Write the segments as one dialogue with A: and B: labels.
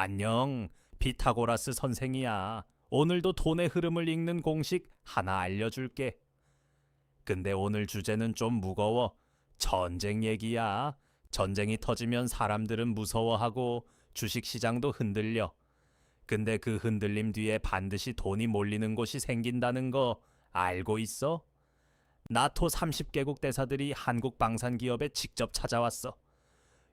A: 안녕, 피타고라스 선생이야. 오늘도 돈의 흐름을 읽는 공식 하나 알려줄게. 근데 오늘 주제는 좀 무거워. 전쟁 얘기야. 전쟁이 터지면 사람들은 무서워하고 주식시장도 흔들려. 근데 그 흔들림 뒤에 반드시 돈이 몰리는 곳이 생긴다는 거 알고 있어? 나토 30개국 대사들이 한국 방산 기업에 직접 찾아왔어.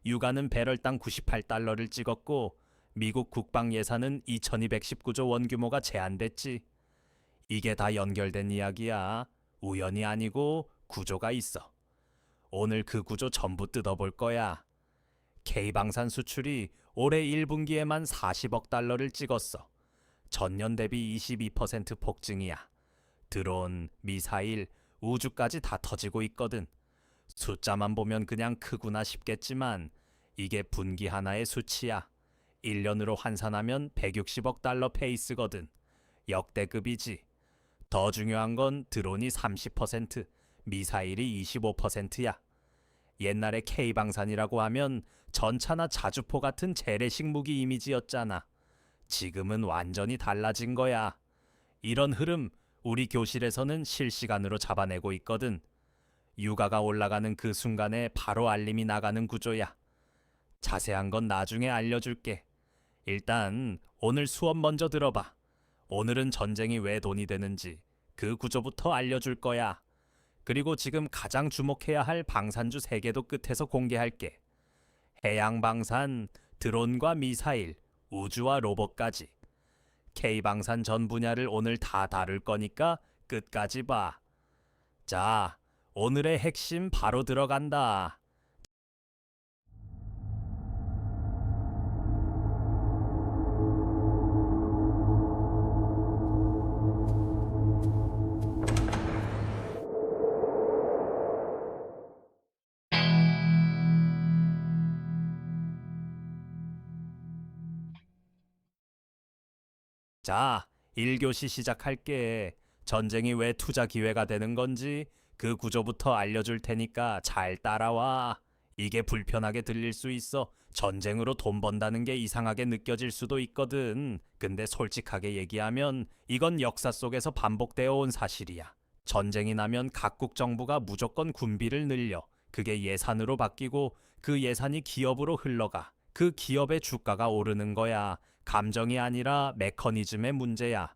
A: 유가는 배럴당 98달러를 찍었고 미국 국방 예산은 2219조 원 규모가 제한됐지. 이게 다 연결된 이야기야. 우연이 아니고 구조가 있어. 오늘 그 구조 전부 뜯어볼 거야. K방산 수출이 올해 1분기에만 40억 달러를 찍었어. 전년 대비 22% 폭증이야. 드론, 미사일, 우주까지 다 터지고 있거든. 숫자만 보면 그냥 크구나 싶겠지만 이게 분기 하나의 수치야. 1년으로 환산하면 160억 달러 페이스거든. 역대급이지. 더 중요한 건 드론이 30%, 미사일이 25%야. 옛날에 K방산이라고 하면 전차나 자주포 같은 재래식 무기 이미지였잖아. 지금은 완전히 달라진 거야. 이런 흐름 우리 교실에서는 실시간으로 잡아내고 있거든. 유가가 올라가는 그 순간에 바로 알림이 나가는 구조야. 자세한 건 나중에 알려줄게. 일단 오늘 수업 먼저 들어봐. 오늘은 전쟁이 왜 돈이 되는지 그 구조부터 알려줄 거야. 그리고 지금 가장 주목해야 할 방산주 3개도 끝에서 공개할게. 해양방산, 드론과 미사일, 우주와 로봇까지. K방산 전 분야를 오늘 다 다룰 거니까 끝까지 봐. 자, 오늘의 핵심 바로 들어간다. 자, 1교시 시작할게. 전쟁이 왜 투자 기회가 되는 건지 그 구조부터 알려줄 테니까 잘 따라와. 이게 불편하게 들릴 수 있어. 전쟁으로 돈 번다는 게 이상하게 느껴질 수도 있거든. 근데 솔직하게 얘기하면 이건 역사 속에서 반복되어 온 사실이야. 전쟁이 나면 각국 정부가 무조건 군비를 늘려. 그게 예산으로 바뀌고 그 예산이 기업으로 흘러가. 그 기업의 주가가 오르는 거야. 감정이 아니라 메커니즘의 문제야.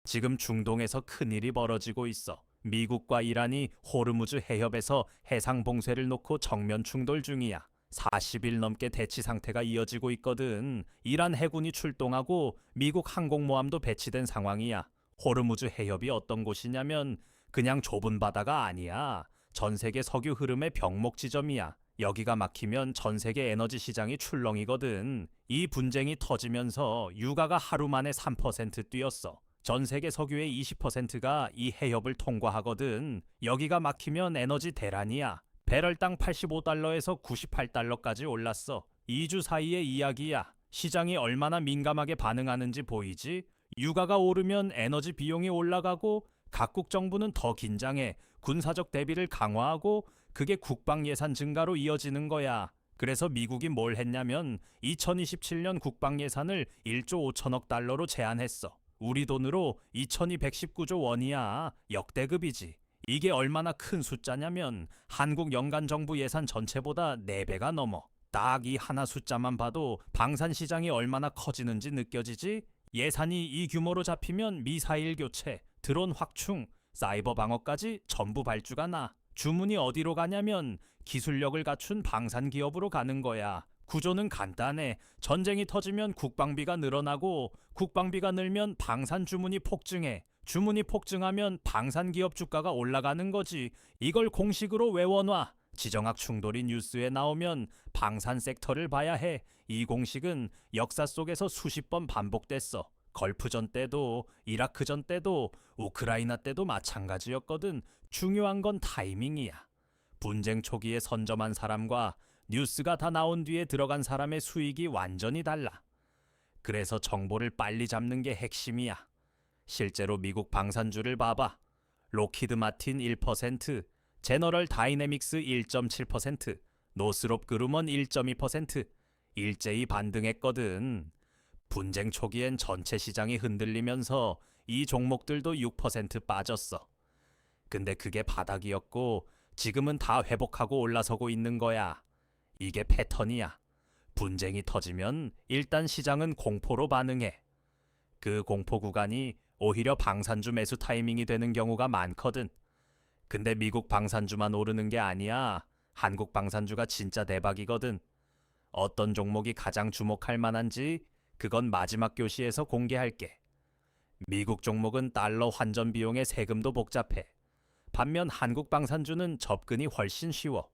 A: 지금 중동에서 큰일이 벌어지고 있어. 미국과 이란이 호르무즈 해협에서 해상 봉쇄를 놓고 정면 충돌 중이야. 40일 넘게 대치 상태가 이어지고 있거든. 이란 해군이 출동하고 미국 항공모함도 배치된 상황이야. 호르무즈 해협이 어떤 곳이냐면 그냥 좁은 바다가 아니야. 전 세계 석유 흐름의 병목 지점이야. 여기가 막히면 전 세계 에너지 시장이 출렁이거든. 이 분쟁이 터지면서 유가가 하루 만에 3% 뛰었어. 전 세계 석유의 20%가 이 해협을 통과하거든. 여기가 막히면 에너지 대란이야. 배럴당 85달러에서 98달러까지 올랐어. 2주 사이의 이야기야. 시장이 얼마나 민감하게 반응하는지 보이지? 유가가 오르면 에너지 비용이 올라가고 각국 정부는 더 긴장해. 군사적 대비를 강화하고 그게 국방 예산 증가로 이어지는 거야. 그래서 미국이 뭘 했냐면 2027년 국방 예산을 1조 5천억 달러로 제한했어. 우리 돈으로 2219조 원이야. 역대급이지. 이게 얼마나 큰 숫자냐면 한국 연간 정부 예산 전체보다 4배가 넘어. 딱 이 하나 숫자만 봐도 방산 시장이 얼마나 커지는지 느껴지지? 예산이 이 규모로 잡히면 미사일 교체, 드론 확충, 사이버 방어까지 전부 발주가 나. 주문이 어디로 가냐면 기술력을 갖춘 방산 기업으로 가는 거야. 구조는 간단해. 전쟁이 터지면 국방비가 늘어나고 국방비가 늘면 방산 주문이 폭증해. 주문이 폭증하면 방산 기업 주가가 올라가는 거지. 이걸 공식으로 외워놔. 지정학 충돌이 뉴스에 나오면 방산 섹터를 봐야 해. 이 공식은 역사 속에서 수십 번 반복됐어. 걸프전 때도 이라크전 때도 우크라이나 때도 마찬가지였거든. 중요한 건 타이밍이야. 분쟁 초기에 선점한 사람과 뉴스가 다 나온 뒤에 들어간 사람의 수익이 완전히 달라. 그래서 정보를 빨리 잡는 게 핵심이야. 실제로 미국 방산주를 봐봐. 로키드 마틴 1%, 제너럴 다이내믹스 1.7%, 노스롭 그루먼 1.2%, 일제히 반등했거든. 분쟁 초기엔 전체 시장이 흔들리면서 이 종목들도 6% 빠졌어. 근데 그게 바닥이었고 지금은 다 회복하고 올라서고 있는 거야. 이게 패턴이야. 분쟁이 터지면 일단 시장은 공포로 반응해. 그 공포 구간이 오히려 방산주 매수 타이밍이 되는 경우가 많거든. 근데 미국 방산주만 오르는 게 아니야. 한국 방산주가 진짜 대박이거든. 어떤 종목이 가장 주목할 만한지 그건 마지막 교시에서 공개할게. 미국 종목은 달러 환전 비용의 세금도 복잡해. 반면 한국 방산주는 접근이 훨씬 쉬워.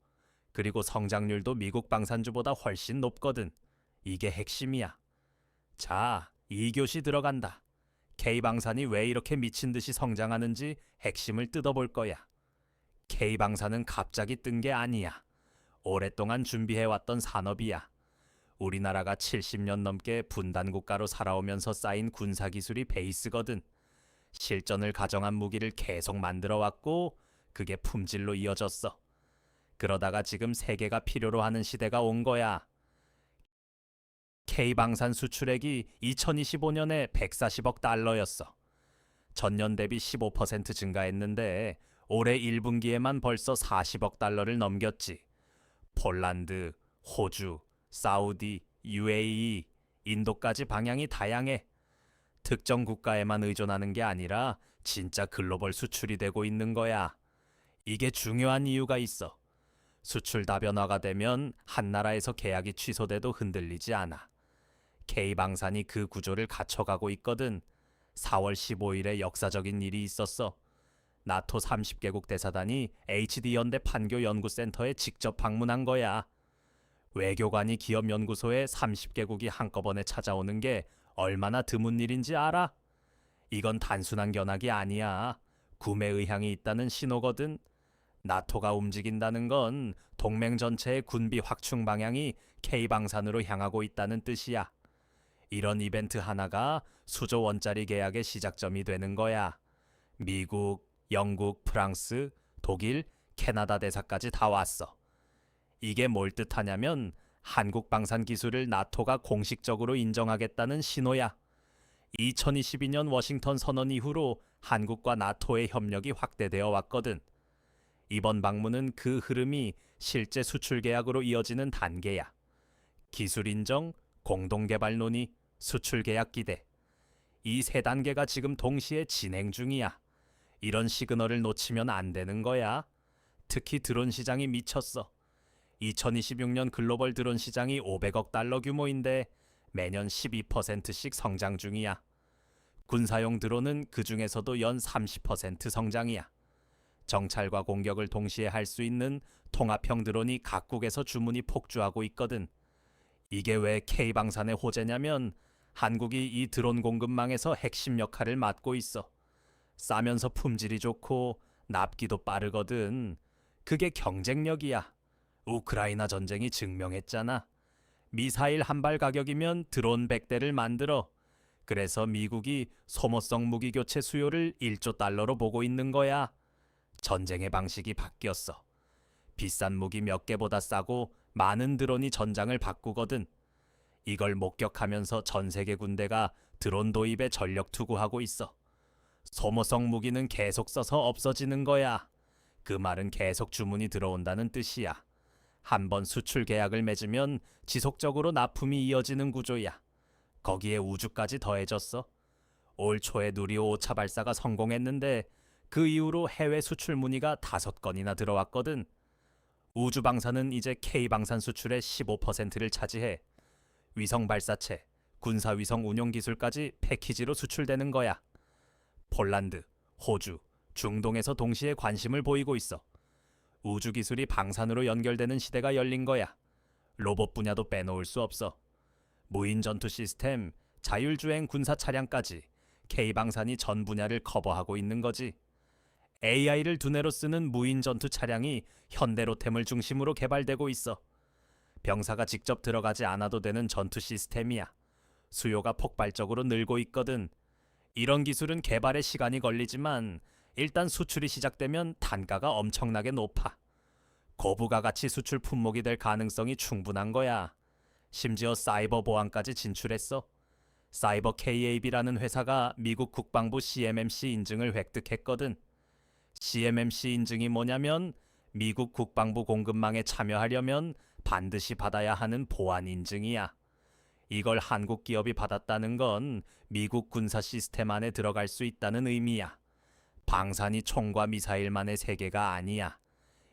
A: 그리고 성장률도 미국 방산주보다 훨씬 높거든. 이게 핵심이야. 자, 2교시 들어간다. K방산이 왜 이렇게 미친 듯이 성장하는지 핵심을 뜯어볼 거야. K방산은 갑자기 뜬 게 아니야. 오랫동안 준비해왔던 산업이야. 우리나라가 70년 넘게 분단 국가로 살아오면서 쌓인 군사기술이 베이스거든. 실전을 가정한 무기를 계속 만들어 왔고 그게 품질로 이어졌어. 그러다가 지금 세계가 필요로 하는 시대가 온 거야. K방산 수출액이 2025년에 140억 달러였어. 전년 대비 15% 증가했는데 올해 1분기에만 벌써 40억 달러를 넘겼지. 폴란드, 호주, 사우디, UAE, 인도까지 방향이 다양해. 특정 국가에만 의존하는 게 아니라 진짜 글로벌 수출이 되고 있는 거야. 이게 중요한 이유가 있어. 수출 다변화가 되면 한 나라에서 계약이 취소돼도 흔들리지 않아. K방산이 그 구조를 갖춰가고 있거든. 4월 15일에 역사적인 일이 있었어. 나토 30개국 대사단이 HD연대 판교 연구센터에 직접 방문한 거야. 외교관이 기업연구소에 30개국이 한꺼번에 찾아오는 게 얼마나 드문 일인지 알아? 이건 단순한 견학이 아니야. 구매 의향이 있다는 신호거든. 나토가 움직인다는 건 동맹 전체의 군비 확충 방향이 K방산으로 향하고 있다는 뜻이야. 이런 이벤트 하나가 수조 원짜리 계약의 시작점이 되는 거야. 미국, 영국, 프랑스, 독일, 캐나다 대사까지 다 왔어. 이게 뭘 뜻하냐면 한국 방산 기술을 나토가 공식적으로 인정하겠다는 신호야. 2022년 워싱턴 선언 이후로 한국과 나토의 협력이 확대되어 왔거든. 이번 방문은 그 흐름이 실제 수출 계약으로 이어지는 단계야. 기술 인정, 공동 개발 논의, 수출 계약 기대. 이 세 단계가 지금 동시에 진행 중이야. 이런 시그널을 놓치면 안 되는 거야. 특히 드론 시장이 미쳤어. 2026년 글로벌 드론 시장이 500억 달러 규모인데 매년 12%씩 성장 중이야. 군사용 드론은 그 중에서도 연 30% 성장이야. 정찰과 공격을 동시에 할 수 있는 통합형 드론이 각국에서 주문이 폭주하고 있거든. 이게 왜 K방산의 호재냐면 한국이 이 드론 공급망에서 핵심 역할을 맡고 있어. 싸면서 품질이 좋고 납기도 빠르거든. 그게 경쟁력이야. 우크라이나 전쟁이 증명했잖아. 미사일 한 발 가격이면 드론 100대를 만들어. 그래서 미국이 소모성 무기 교체 수요를 1조 달러로 보고 있는 거야. 전쟁의 방식이 바뀌었어. 비싼 무기 몇 개보다 싸고 많은 드론이 전장을 바꾸거든. 이걸 목격하면서 전 세계 군대가 드론 도입에 전력 투구하고 있어. 소모성 무기는 계속 써서 없어지는 거야. 그 말은 계속 주문이 들어온다는 뜻이야. 한번 수출 계약을 맺으면 지속적으로 납품이 이어지는 구조야. 거기에 우주까지 더해졌어. 올 초에 누리호 5차 발사가 성공했는데 그 이후로 해외 수출 문의가 5건이나 들어왔거든. 우주 방사는 이제 K방산 수출의 15%를 차지해. 위성 발사체, 군사 위성 운용 기술까지 패키지로 수출되는 거야. 폴란드, 호주, 중동에서 동시에 관심을 보이고 있어. 우주 기술이 방산으로 연결되는 시대가 열린 거야. 로봇 분야도 빼놓을 수 없어. 무인 전투 시스템, 자율주행 군사 차량까지 K방산이 전 분야를 커버하고 있는 거지. AI를 두뇌로 쓰는 무인 전투 차량이 현대로템을 중심으로 개발되고 있어. 병사가 직접 들어가지 않아도 되는 전투 시스템이야. 수요가 폭발적으로 늘고 있거든. 이런 기술은 개발에 시간이 걸리지만 일단 수출이 시작되면 단가가 엄청나게 높아. 고부가가치 수출 품목이 될 가능성이 충분한 거야. 심지어 사이버 보안까지 진출했어. 사이버 KAB라는 회사가 미국 국방부 CMMC 인증을 획득했거든. CMMC 인증이 뭐냐면 미국 국방부 공급망에 참여하려면 반드시 받아야 하는 보안 인증이야. 이걸 한국 기업이 받았다는 건 미국 군사 시스템 안에 들어갈 수 있다는 의미야. 방산이 총과 미사일만의 세계가 아니야.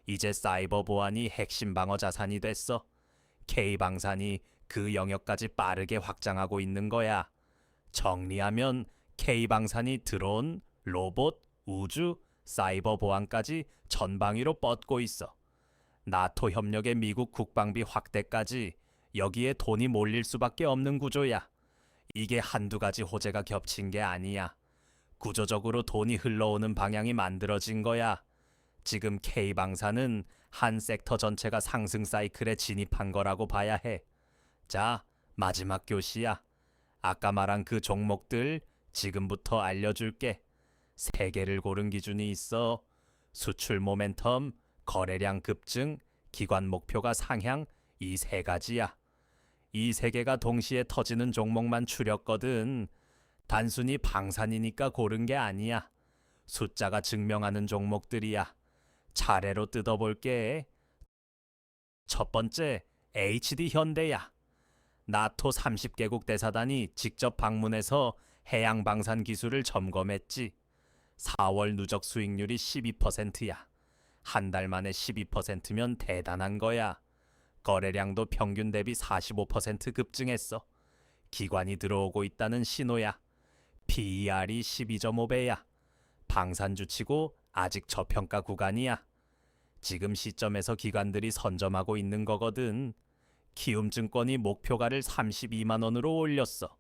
A: 이제 사이버 보안이 핵심 방어 자산이 됐어. K방산이 그 영역까지 빠르게 확장하고 있는 거야. 정리하면 K방산이 드론, 로봇, 우주, 사이버 보안까지 전방위로 뻗고 있어. 나토 협력의 미국 국방비 확대까지 여기에 돈이 몰릴 수밖에 없는 구조야. 이게 한두 가지 호재가 겹친 게 아니야. 구조적으로 돈이 흘러오는 방향이 만들어진 거야. 지금 K방산은 한 섹터 전체가 상승 사이클에 진입한 거라고 봐야 해. 자, 마지막 교시야. 아까 말한 그 종목들 지금부터 알려줄게. 세 개를 고른 기준이 있어. 수출 모멘텀, 거래량 급증, 기관 목표가 상향, 이 세 가지야. 이 세 개가 동시에 터지는 종목만 추렸거든. 단순히 방산이니까 고른 게 아니야. 숫자가 증명하는 종목들이야. 차례로 뜯어볼게. 첫 번째, HD 현대야. 나토 30개국 대사단이 직접 방문해서 해양 방산 기술을 점검했지. 4월 누적 수익률이 12%야. 한 달 만에 12%면 대단한 거야. 거래량도 평균 대비 45% 급증했어. 기관이 들어오고 있다는 신호야. PER이 12.5배야. 방산주치고 아직 저평가 구간이야. 지금 시점에서 기관들이 선점하고 있는 거거든. 키움증권이 목표가를 32만 원으로 올렸어.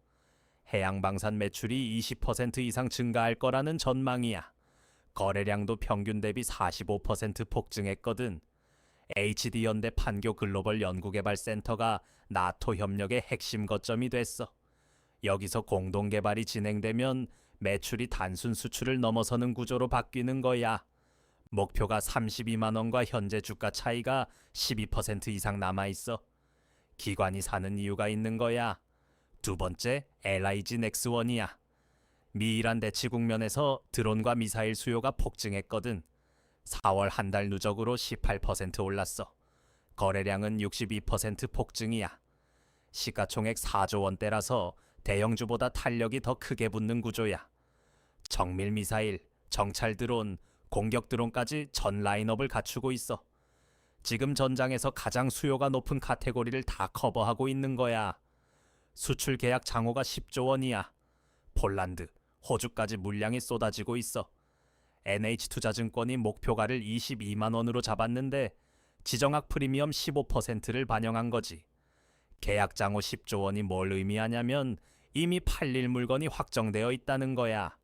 A: 해양방산 매출이 20% 이상 증가할 거라는 전망이야. 거래량도 평균 대비 45% 폭증했거든. HD현대 판교 글로벌 연구개발센터가 나토 협력의 핵심 거점이 됐어. 여기서 공동개발이 진행되면 매출이 단순 수출을 넘어서는 구조로 바뀌는 거야. 목표가 32만 원과 현재 주가 차이가 12% 이상 남아있어. 기관이 사는 이유가 있는 거야. 두 번째, LIG 넥스원이야. 미이란 대치 국면에서 드론과 미사일 수요가 폭증했거든. 4월 한 달 누적으로 18% 올랐어. 거래량은 62% 폭증이야. 시가총액 4조 원대라서 대형주보다 탄력이 더 크게 붙는 구조야. 정밀 미사일, 정찰 드론, 공격 드론까지 전 라인업을 갖추고 있어. 지금 전장에서 가장 수요가 높은 카테고리를 다 커버하고 있는 거야. 수출 계약 장호가 10조 원이야. 폴란드, 호주까지 물량이 쏟아지고 있어. NH투자증권이 목표가를 22만 원으로 잡았는데 지정학 프리미엄 15%를 반영한 거지. 계약 장호 10조 원이 뭘 의미하냐면 이미 팔릴 물건이 확정되어 있다는 거야.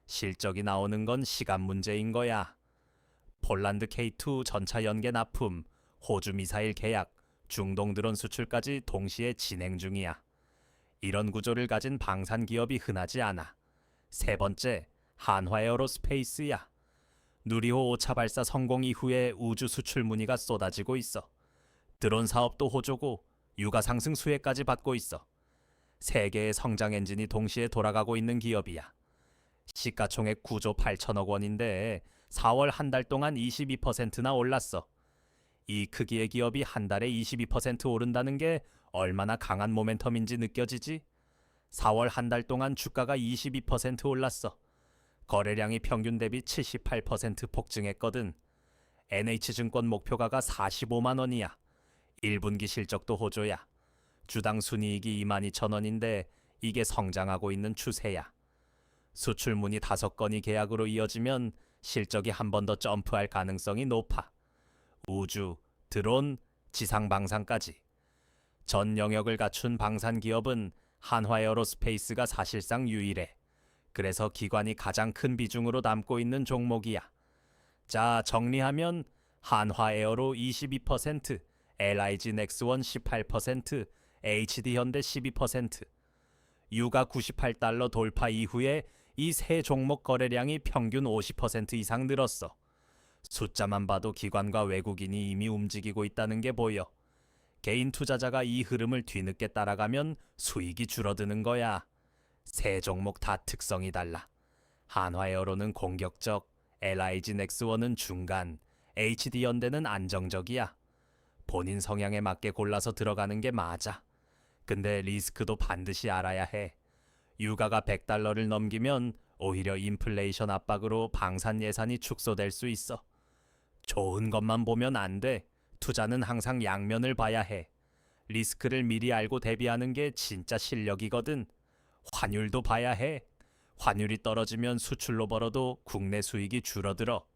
A: 실적이 나오는 건 시간 문제인 거야. 폴란드 K2 전차 연계 납품, 호주 미사일 계약, 중동 드론 수출까지 동시에 진행 중이야. 이런 구조를 가진 방산 기업이 흔하지 않아. 세 번째, 한화에어로스페이스야. 누리호 5차 발사 성공 이후에 우주 수출 문의가 쏟아지고 있어. 드론 사업도 호조고 유가 상승 수혜까지 받고 있어. 세 개의 성장 엔진이 동시에 돌아가고 있는 기업이야. 시가총액 9조 8천억 원인데 4월 한 달 동안 22%나 올랐어. 이 크기의 기업이 한 달에 22% 오른다는 게 얼마나 강한 모멘텀인지 느껴지지? 4월 한 달 동안 주가가 22% 올랐어. 거래량이 평균 대비 78% 폭증했거든. NH증권 목표가가 45만 원이야. 1분기 실적도 호조야. 주당 순이익이 22,000원인데 이게 성장하고 있는 추세야. 수출 문의 5건이 계약으로 이어지면 실적이 한 번 더 점프할 가능성이 높아. 우주, 드론, 지상 방산까지. 전 영역을 갖춘 방산 기업은 한화에어로스페이스가 사실상 유일해. 그래서 기관이 가장 큰 비중으로 담고 있는 종목이야. 자, 정리하면 한화에어로 22%, LIG 넥스원 18%, HD현대 12%. 유가 98달러 돌파 이후에 이 세 종목 거래량이 평균 50% 이상 늘었어. 숫자만 봐도 기관과 외국인이 이미 움직이고 있다는 게 보여. 개인 투자자가 이 흐름을 뒤늦게 따라가면 수익이 줄어드는 거야. 세 종목 다 특성이 달라. 한화에어로는 공격적, LIG 넥스원은 중간, HD현대는 안정적이야. 본인 성향에 맞게 골라서 들어가는 게 맞아. 근데 리스크도 반드시 알아야 해. 유가가 $100를 넘기면 오히려 인플레이션 압박으로 방산 예산이 축소될 수 있어. 좋은 것만 보면 안 돼. 투자는 항상 양면을 봐야 해. 리스크를 미리 알고 대비하는 게 진짜 실력이거든. 환율도 봐야 해. 환율이 떨어지면 수출로 벌어도 국내 수익이 줄어들어.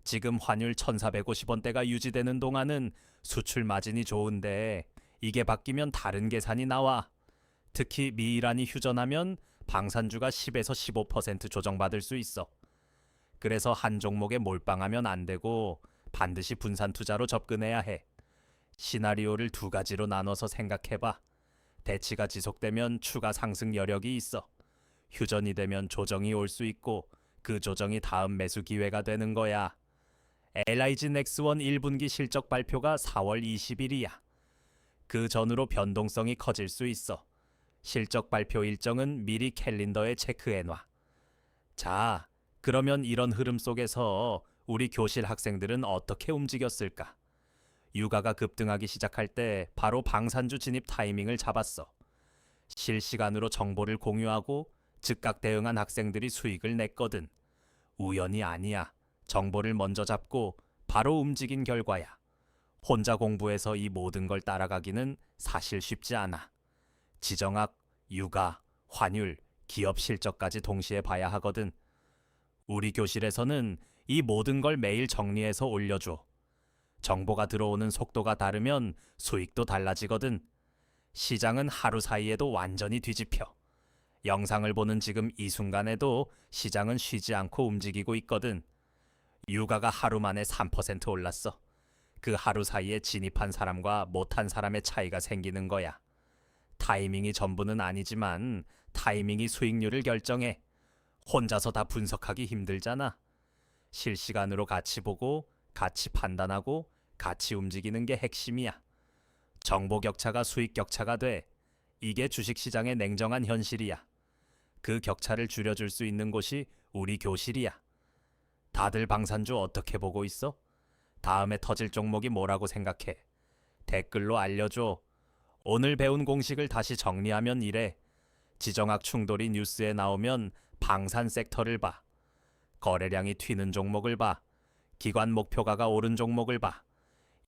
A: 지금 환율 1,450원대가 유지되는 동안은 수출 마진이 좋은데 이게 바뀌면 다른 계산이 나와. 특히 미이란이 휴전하면 방산주가 10에서 15% 조정받을 수 있어. 그래서 한 종목에 몰빵하면 안 되고 반드시 분산 투자로 접근해야 해. 시나리오를 두 가지로 나눠서 생각해봐. 대치가 지속되면 추가 상승 여력이 있어. 휴전이 되면 조정이 올 수 있고 그 조정이 다음 매수 기회가 되는 거야. LIG 넥스원 1분기 실적 발표가 4월 20일이야. 그 전으로 변동성이 커질 수 있어. 실적 발표 일정은 미리 캘린더에 체크해놔. 자, 그러면 이런 흐름 속에서 우리 교실 학생들은 어떻게 움직였을까? 유가가 급등하기 시작할 때 바로 방산주 진입 타이밍을 잡았어. 실시간으로 정보를 공유하고 즉각 대응한 학생들이 수익을 냈거든. 우연이 아니야. 정보를 먼저 잡고 바로 움직인 결과야. 혼자 공부해서 이 모든 걸 따라가기는 사실 쉽지 않아. 지정학, 유가, 환율, 기업 실적까지 동시에 봐야 하거든. 우리 교실에서는 이 모든 걸 매일 정리해서 올려줘. 정보가 들어오는 속도가 다르면 수익도 달라지거든. 시장은 하루 사이에도 완전히 뒤집혀. 영상을 보는 지금 이 순간에도 시장은 쉬지 않고 움직이고 있거든. 유가가 하루 만에 3% 올랐어. 그 하루 사이에 진입한 사람과 못한 사람의 차이가 생기는 거야. 타이밍이 전부는 아니지만 타이밍이 수익률을 결정해. 혼자서 다 분석하기 힘들잖아. 실시간으로 같이 보고 같이 판단하고 같이 움직이는 게 핵심이야. 정보 격차가 수익 격차가 돼. 이게 주식시장의 냉정한 현실이야. 그 격차를 줄여줄 수 있는 곳이 우리 교실이야. 다들 방산주 어떻게 보고 있어? 다음에 터질 종목이 뭐라고 생각해? 댓글로 알려줘. 오늘 배운 공식을 다시 정리하면 이래. 지정학 충돌이 뉴스에 나오면 방산 섹터를 봐. 거래량이 튀는 종목을 봐. 기관 목표가가 오른 종목을 봐.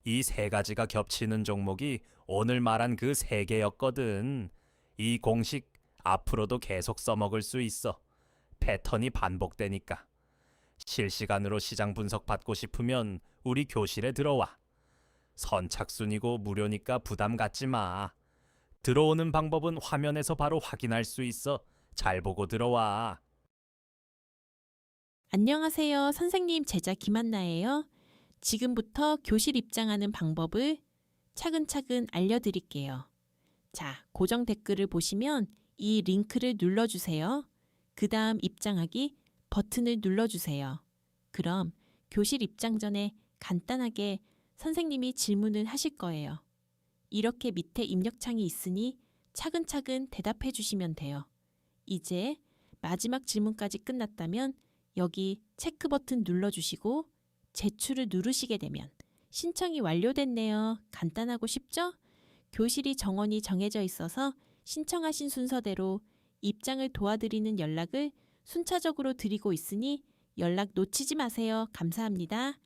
A: 이 세 가지가 겹치는 종목이 오늘 말한 그 세 개였거든. 이 공식 앞으로도 계속 써먹을 수 있어. 패턴이 반복되니까. 실시간으로 시장 분석 받고 싶으면 우리 교실에 들어와. 선착순이고 무료니까 부담 갖지 마. 들어오는 방법은 화면에서 바로 확인할 수 있어. 잘 보고 들어와.
B: 안녕하세요. 선생님 제자 김한나예요. 지금부터 교실 입장하는 방법을 차근차근 알려드릴게요. 자, 고정 댓글을 보시면 이 링크를 눌러주세요. 그 다음 입장하기 버튼을 눌러주세요. 그럼 교실 입장 전에 간단하게 선생님이 질문을 하실 거예요. 이렇게 밑에 입력창이 있으니 차근차근 대답해 주시면 돼요. 이제 마지막 질문까지 끝났다면 여기 체크 버튼 눌러주시고 제출을 누르시게 되면 신청이 완료됐네요. 간단하고 쉽죠? 교실이 정원이 정해져 있어서 신청하신 순서대로 입장을 도와드리는 연락을 순차적으로 드리고 있으니 연락 놓치지 마세요. 감사합니다.